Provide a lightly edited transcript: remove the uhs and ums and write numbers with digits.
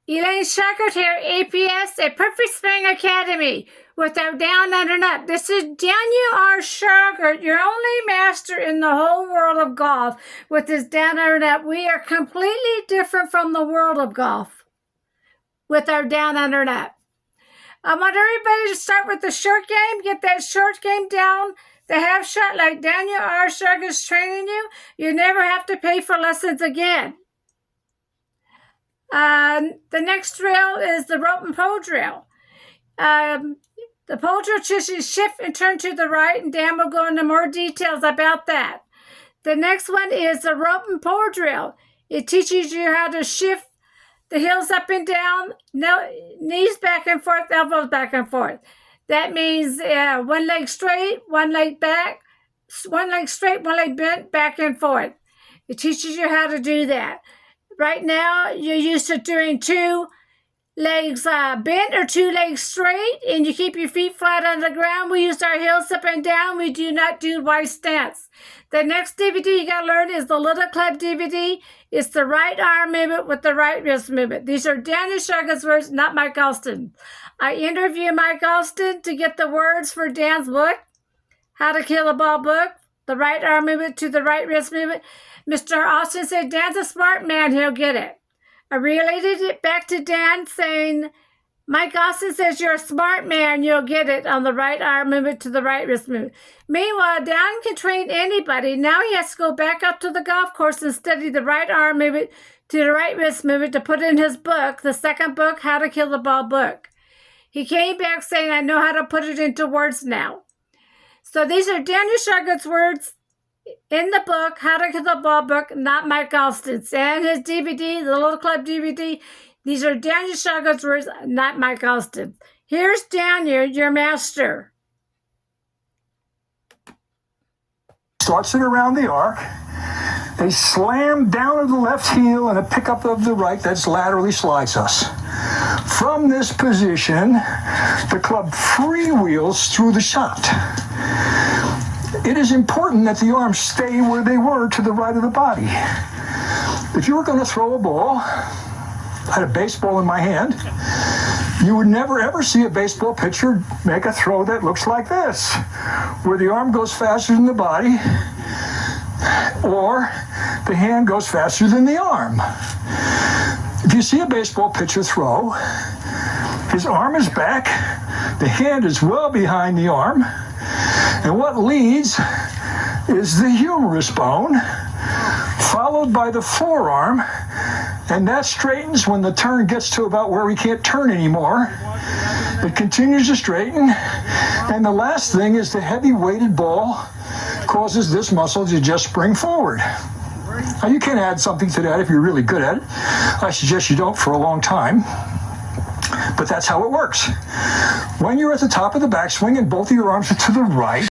Elaine Shauger here, APS, a Perfect Spring Academy, with our Down Under Up. This is Daniel R. Shauger, your only master in the whole world of golf, with this Down Under Up. We are completely different from the world of golf with our Down Under Up. I want everybody to start with the short game, get that short game down, the half shot like Daniel R. Shauger is training you. You never have to pay for lessons again. The next drill is the rope and pole drill. The pole drill teaches you shift and turn to the right, and Dan will go into more details about that. The next one is the rope and pole drill. It teaches you how to shift the heels up and down, knees back and forth, elbows back and forth. That means one leg straight, one leg back, one leg straight, one leg bent, back and forth. It teaches you how to do that. Right now, you're used to doing two legs bent or two legs straight, and you keep your feet flat on the ground. We use our heels up and down. We do not do wide stance. The next DVD you got to learn is the Little Club DVD. It's the right arm movement with the right wrist movement. These are Daniel Shauger's words, not Mike Alston. I interview Mike Alston to get the words for Dan's book, How to Kill a Ball book, the right arm movement to the right wrist movement. Mr. Austin said, Dan's a smart man, he'll get it. I related it back to Dan saying, Mike Austin says you're a smart man, you'll get it on the right arm movement to the right wrist movement. Meanwhile, Dan can train anybody. Now he has to go back up to the golf course and study the right arm movement to the right wrist movement to put in his book, the second book, How to Kill the Ball book. He came back saying, I know how to put it into words now. So these are Daniel Shauger's words in the book, How to Kill the Ball book, not Mike Alston's. And his DVD, the Little Club DVD, these are Daniel Shauger's words, not Mike Alston. Here's Daniel, your master. Starts it around the arc. They slam down to the left heel and a pickup of the right that's laterally slides us. From this position, the club freewheels through the shot. It is important that the arms stay where they were to the right of the body. If you were going to throw a ball, I had a baseball in my hand, you would never ever see a baseball pitcher make a throw that looks like this, where the arm goes faster than the body, or the hand goes faster than the arm. If you see a baseball pitcher throw, his arm is back, the hand is well behind the arm, and what leads is the humerus bone, followed by the forearm, and that straightens when the turn gets to about where we can't turn anymore. It continues to straighten, and the last thing is the heavy weighted ball causes this muscle to just spring forward. Now you can add something to that if you're really good at it. I suggest you don't for a long time, but that's how it works. When you're at the top of the backswing and both of your arms are to the right,